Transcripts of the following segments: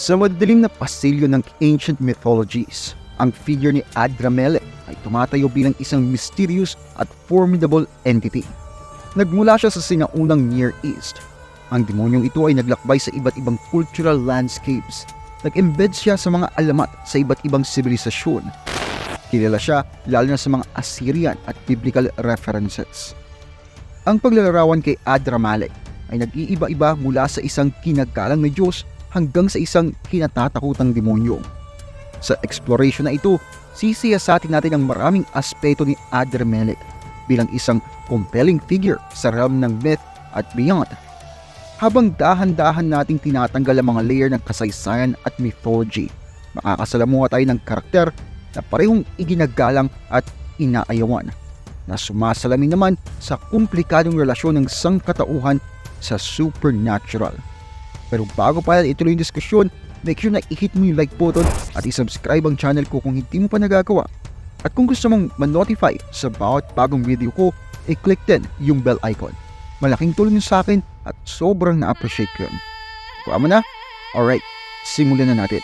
Sa madilim na pasilyo ng ancient mythologies, ang figure ni Adramelech ay tumatayo bilang isang mysterious at formidable entity. Nagmula siya sa sinaunang Near East. Ang demonyong ito ay naglakbay sa iba't ibang cultural landscapes. Nag-embed siya sa mga alamat sa iba't ibang sibilisasyon. Kilala siya lalo na sa mga Assyrian at biblical references. Ang paglalarawan kay Adramelech ay nag-iiba-iba mula sa isang kinagalang na Diyos hanggang sa isang kinatatakutang demonyo. Sa exploration na ito, sisiyasatin natin ang maraming aspeto ni Adramelech bilang isang compelling figure sa realm ng myth at beyond. Habang dahan-dahan nating tinatanggal ang mga layer ng kasaysayan at mythology, makakasalamuha tayo ng karakter na parehong iginagalang at inaayawan, na sumasalamin naman sa komplikadong relasyon ng sangkatauhan sa supernatural. Pero bago pa ituloy yung diskusyon, make sure na i-hit mo yung like button at i-subscribe ang channel ko kung hindi mo pa nagagawa. At kung gusto mong ma-notify sa bawat bagong video ko, i-click din yung bell icon. Malaking tulong yun sa akin at sobrang na-appreciate ko yun. Kuha mo na? Alright, simulan na natin.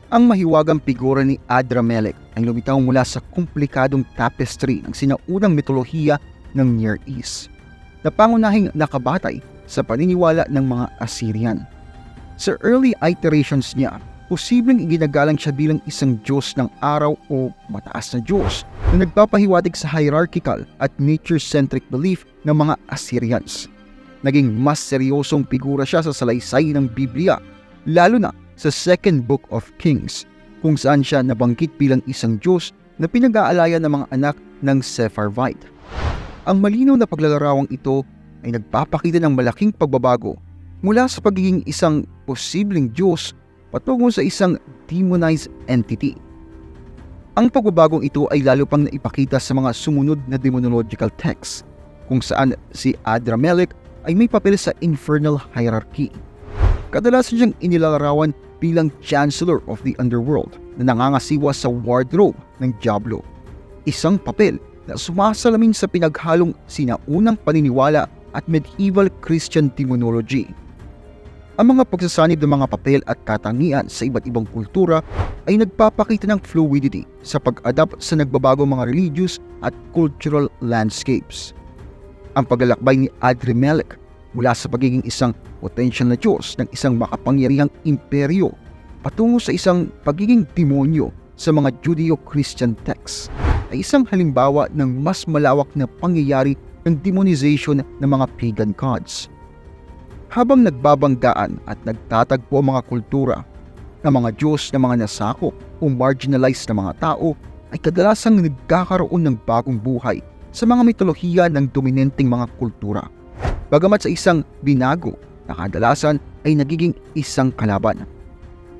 Ang mahiwagang figura ni Adramelech ay lumitaw mula sa komplikadong tapestry ng sinaunang mitolohiya ng Near East, na pangunahing nakabatay sa paniniwala ng mga Assyrian. Sa early iterations niya, posibleng iginagalang siya bilang isang Diyos ng araw o mataas na Diyos na nagpapahiwatig sa hierarchical at nature-centric belief ng mga Assyrians. Naging mas seryosong figura siya sa salaysay ng Biblia, lalo na sa Second Book of Kings, kung saan siya nabanggit bilang isang Diyos na pinag-aalaya ng mga anak ng Sepharvite. Ang malinaw na paglalarawang ito ay nagpapakita ng malaking pagbabago mula sa pagiging isang posibleng Diyos patungo sa isang demonized entity. Ang pagbabagong ito ay lalo pang naipakita sa mga sumunod na demonological texts, kung saan si Adramelech ay may papel sa infernal hierarchy. Kadalasan siyang inilalarawan bilang Chancellor of the Underworld na nangangasiwa sa wardrobe ng Diablo, isang papel na sumasalamin sa pinaghalong sinaunang paniniwala at medieval Christian demonology. Ang mga pagsasanib ng mga papel at katangian sa iba't ibang kultura ay nagpapakita ng fluidity sa pag-adapt sa nagbabagong mga religious at cultural landscapes. Ang paglalakbay ni Adramelech mula sa pagiging isang potential na Diyos ng isang makapangyarihang imperyo patungo sa isang pagiging demonyo sa mga Judeo-Christian texts ay isang halimbawa ng mas malawak na pangyayari ng demonization ng mga pagan gods. Habang nagbabanggaan at nagtatagpo ang mga kultura ng mga Diyos na mga nasakop o marginalized na mga tao ay kadalasang nagkakaroon ng bagong buhay sa mga mitolohiya ng dominanteng mga kultura. Bagamat sa isang binago na kadalasan ay nagiging isang kalaban.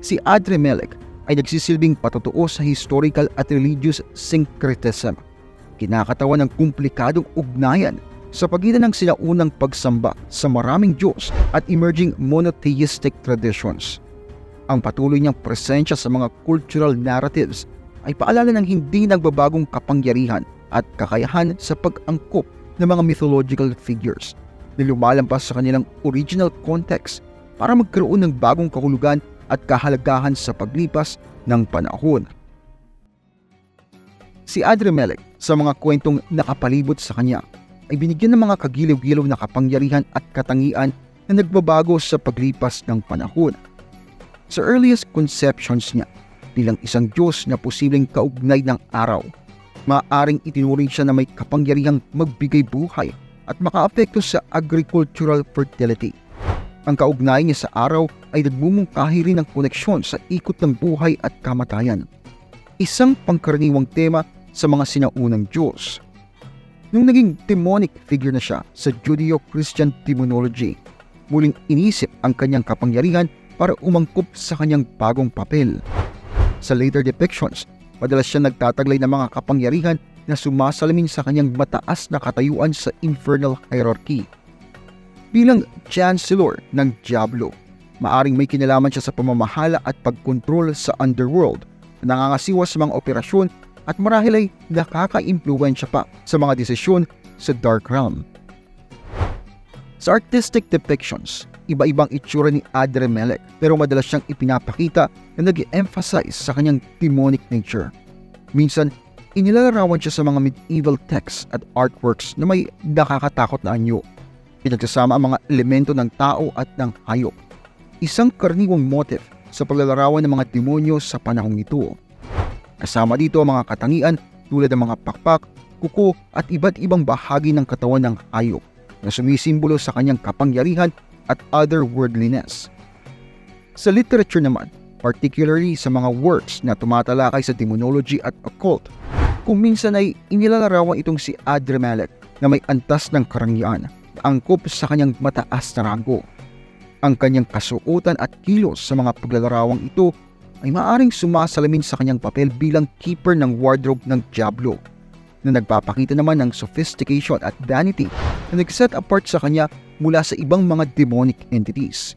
Si Adramelech ay nagsisilbing patutuo sa historical at religious syncretism, kinakatawan ng komplikadong ugnayan sa pagitan ng sinaunang pagsamba sa maraming Diyos at emerging monotheistic traditions. Ang patuloy niyang presensya sa mga cultural narratives ay paalala ng hindi nagbabagong kapangyarihan at kakayahan sa pag-angkop ng mga mythological figures na lumalampas sa kanilang original context para magkaroon ng bagong kahulugan at kahalagahan sa paglipas ng panahon. Si Adramelech, sa mga kwentong nakapalibot sa kanya, ay binigyan ng mga kagiliw-giliw na kapangyarihan at katangian na nagbabago sa paglipas ng panahon. Sa earliest conceptions niya bilang isang Diyos na posibleng kaugnay ng araw, maaaring itinuring siya na may kapangyarihang magbigay buhay at makaapekto sa agricultural fertility. Ang kaugnayan niya sa araw ay nagmumungkahi rin ng koneksyon sa ikot ng buhay at kamatayan, isang pangkaraniwang tema sa mga sinaunang Diyos. Nung naging demonic figure na siya sa Judeo-Christian demonology, muling inisip ang kanyang kapangyarihan para umangkop sa kanyang bagong papel. Sa later depictions, madalas siya nagtataglay ng mga kapangyarihan na sumasalamin sa kanyang mataas na katayuan sa infernal hierarchy. Bilang Chancellor ng Diablo, maaring may kinalaman siya sa pamamahala at pagkontrol sa underworld na nangangasiwa sa mga operasyon at marahil ay nakaka-impluwensya pa sa mga desisyon sa Dark Realm. Sa artistic depictions, iba-ibang itsura ni Adramelech pero madalas siyang ipinapakita na nag-emphasize sa kanyang demonic nature. Minsan, inilalarawan siya sa mga medieval texts at artworks na may nakakatakot na anyo. Pinagsasama ang mga elemento ng tao at ng hayop. Isang karaniwang motif sa paglalarawan ng mga demonyo sa panahong ito. Kasama dito ang mga katangian tulad ng mga pakpak, kuko at iba't ibang bahagi ng katawan ng hayop na sumisimbolo sa kanyang kapangyarihan at otherworldliness. Sa literature naman, particularly sa mga works na tumatalakay sa demonology at occult, kung minsan ay inilalarawan itong si Adramelech na may antas ng karangyaan na angkop sa kanyang mataas na rango. Ang kanyang kasuotan at kilos sa mga paglalarawang ito ay maaaring sumasalamin sa kanyang papel bilang keeper ng wardrobe ng Diablo, na nagpapakita naman ng sophistication at vanity na nag-set apart sa kanya mula sa ibang mga demonic entities.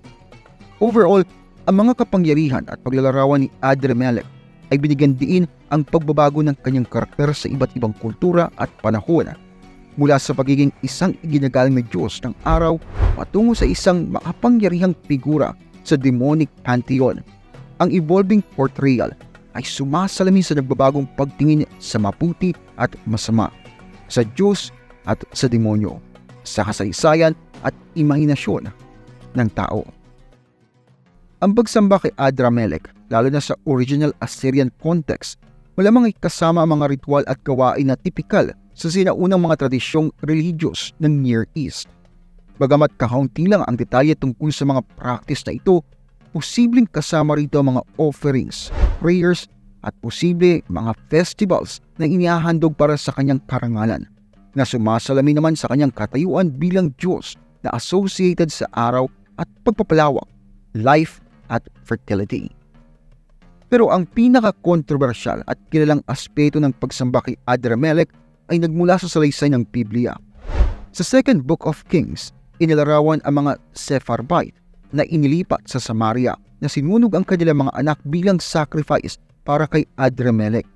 Overall, ang mga kapangyarihan at paglalarawan ni Adramelech ay binigyan diin ang pagbabago ng kanyang karakter sa iba't ibang kultura at panahon, mula sa pagiging isang iginagalang na Diyos ng araw patungo sa isang makapangyarihang figura sa demonic pantheon. Ang evolving portrayal ay sumasalamin sa nagbabagong pagtingin sa mabuti at masama, sa Diyos at sa demonyo, sa kasaysayan at imahinasyon ng tao. Ang pagsamba kay Adramelech, lalo na sa original Assyrian context, malamang ay kasama ang mga ritual at gawain na tipikal sa sinaunang mga tradisyong religious ng Near East. Bagamat kakaunti lang ang detalye tungkol sa mga practice na ito, posibleng kasama rito ang mga offerings, prayers, at posible mga festivals na inihahandog para sa kanyang karangalan, na sumasalamin naman sa kanyang katayuan bilang Diyos na associated sa araw at pagpapalawak, life at fertility. Pero ang pinaka-controversial at kilalang aspeto ng pagsamba kay Adramelech ay nagmula sa salaysay ng Biblia. Sa Second Book of Kings, inilarawan ang mga Sepharbite na inilipat sa Samaria na sinunog ang kanilang mga anak bilang sacrifice para kay Adramelech.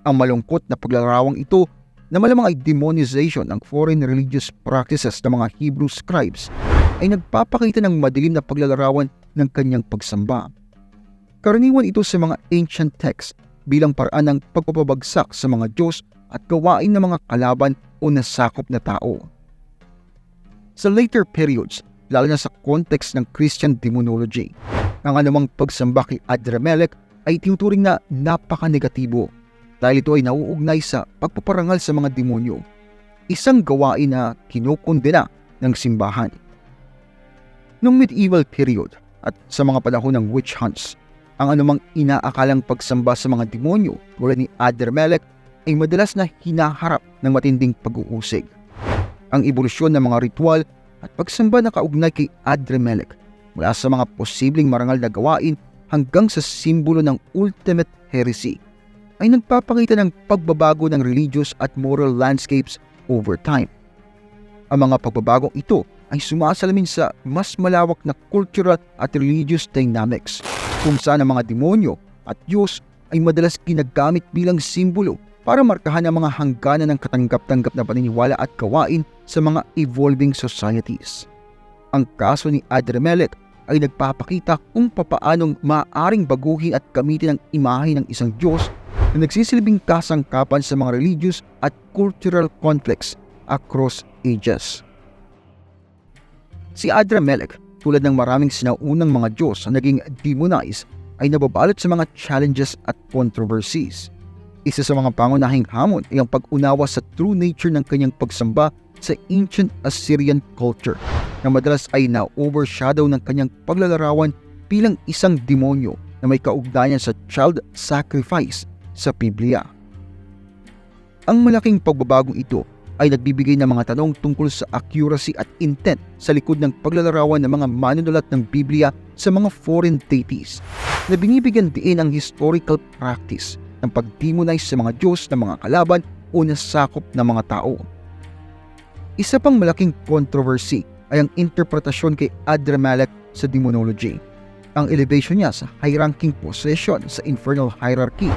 Ang malungkot na paglarawang ito na malamang ay demonization ng foreign religious practices ng mga Hebrew scribes ay nagpapakita ng madilim na paglalarawan ng kanyang pagsamba. Karaniwan ito sa mga ancient texts bilang paraan ng pagpapabagsak sa mga Diyos at gawain ng mga kalaban o nasakop na tao. Sa later periods, lalo na sa context ng Christian demonology, ang anumang pagsamba kay Adramelech ay tinuturing na napaka-negatibo dahil ito ay nauugnay sa pagpaparangal sa mga demonyo, isang gawain na kinukondena ng simbahan. Noong medieval period at sa mga panahon ng witch hunts, ang anumang inaakalang pagsamba sa mga demonyo tulad ni Adramelech ay madalas na hinaharap ng matinding pag-uusig. Ang ebolusyon ng mga ritual at pagsamba na kaugnay kay Adramelech mula sa mga posibleng marangal na gawain hanggang sa simbolo ng ultimate heresy ay nagpapakita ng pagbabago ng religious at moral landscapes over time. Ang mga pagbabagong ito ay sumasalamin sa mas malawak na cultural at religious dynamics kung saan ang mga demonyo at Diyos ay madalas ginagamit bilang simbolo para markahan ang mga hangganan ng katanggap-tanggap na paniniwala at gawain sa mga evolving societies. Ang kaso ni Adramelech ay nagpapakita kung papaanong maaaring baguhin at gamitin ang imahe ng isang Diyos na nagsisilbing kasangkapan sa mga religious at cultural conflicts across ages. Si Adramelech, tulad ng maraming sinaunang mga Diyos na naging demonized, ay nababalot sa mga challenges at controversies. Isa sa mga pangunahing hamon ay ang pag-unawa sa true nature ng kanyang pagsamba sa ancient Assyrian culture, na madalas ay na-overshadow ng kanyang paglalarawan bilang isang demonyo na may kaugnayan sa child sacrifice sa Biblia. Ang malaking pagbabagong ito ay nagbibigay ng mga tanong tungkol sa accuracy at intent sa likod ng paglalarawan ng mga manunulat ng Biblia sa mga foreign deities, na binibigyan diin ang historical practice ng pag-demonize sa mga Diyos ng mga kalaban o nasakop ng mga tao. Isa pang malaking controversy ay ang interpretasyon kay Adramelech sa demonology. Ang elevation niya sa high-ranking position sa infernal hierarchy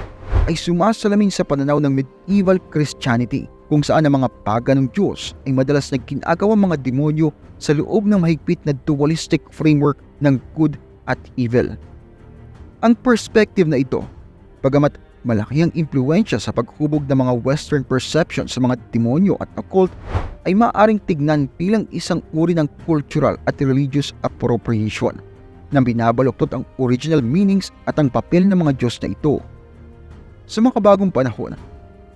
ay sumasalamin sa pananaw ng medieval Christianity kung saan ang mga paganong Diyos ay madalas na ginagawang mga demonyo sa loob ng mahigpit na dualistic framework ng good at evil. Ang perspective na ito, bagamat malaki ang impluensya sa paghubog ng mga Western perception sa mga demonyo at occult, ay maaaring tignan bilang isang uri ng cultural at religious appropriation na binabaluktot ang original meanings at ang papel ng mga Diyos na ito. Sa makabagong panahon,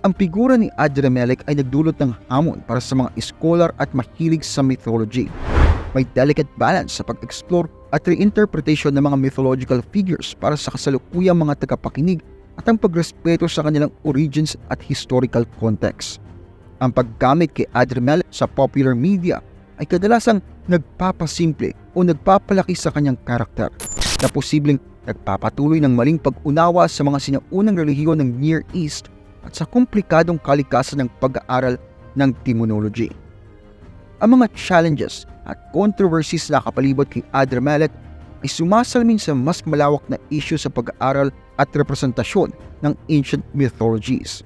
ang figura ni Adramelech ay nagdulot ng hamon para sa mga scholar at mahilig sa mythology. May delicate balance sa pag-explore at reinterpretation ng mga mythological figures para sa kasalukuyang mga tagapakinig at ang pagrespeto sa kanilang origins at historical context. Ang paggamit kay Adramelech sa popular media ay kadalasang nagpapasimple o nagpapalaki sa kanyang karakter na posibleng nagpapatuloy ng maling pag-unawa sa mga sinaunang relihiyon ng Near East at sa komplikadong kalikasan ng pag-aaral ng demonology. Ang mga challenges at controversies na kapalibot kay Adramelech ay sumasalamin sa mas malawak na issue sa pag-aaral at representasyon ng ancient mythologies.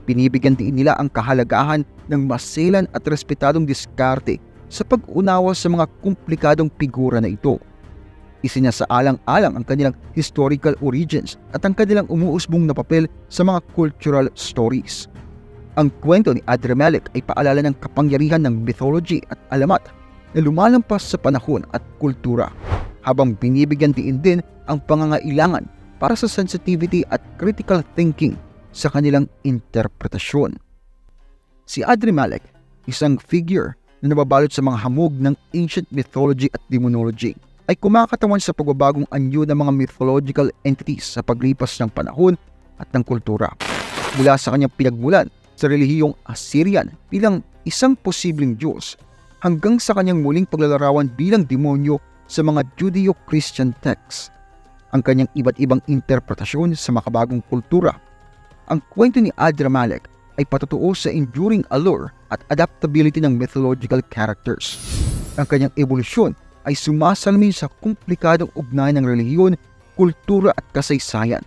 Binibigyan din nila ang kahalagahan ng maselan at respetadong diskarte sa pag-unawa sa mga komplikadong figura na ito. Isinasaalang-alang ang kanilang historical origins at ang kanilang umuusbong na papel sa mga cultural stories. Ang kwento ni Adramelech ay paalala ng kapangyarihan ng mythology at alamat na lumalampas sa panahon at kultura, habang binibigyan din ang pangangailangan para sa sensitivity at critical thinking sa kanilang interpretasyon. Si Adramelech, isang figure na nababalot sa mga hamog ng ancient mythology at demonology, ay kumakatawan sa pagbabagong anyo ng mga mythological entities sa paglipas ng panahon at ng kultura. Mula sa kanyang pinagmulan sa relihiyong Assyrian bilang isang posibleng Diyos hanggang sa kanyang muling paglalarawan bilang demonyo sa mga Judeo-Christian texts. Ang kanyang iba't ibang interpretasyon sa makabagong kultura. Ang kwento ni Adramelech ay patutuo sa enduring allure at adaptability ng mythological characters. Ang kanyang evolusyon ay sumasalamin sa komplikadong ugnayan ng relihiyon, kultura at kasaysayan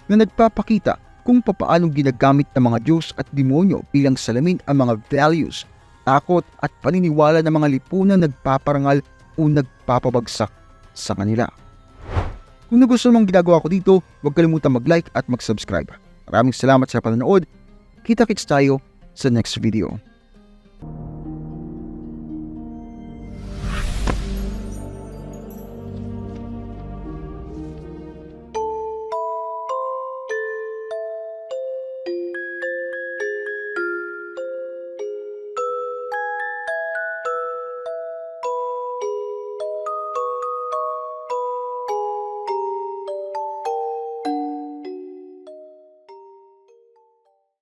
na nagpapakita kung papaanong ginagamit ng mga Diyos at demonyo bilang salamin ang mga values, takot at paniniwala ng mga lipunang nagpaparangal o nagpapabagsak sa kanila. Kung nagustuhan mong ginagawa ko dito, huwag kalimutan mag-like at mag-subscribe. Maraming salamat sa panonood. Kita-kits tayo sa next video.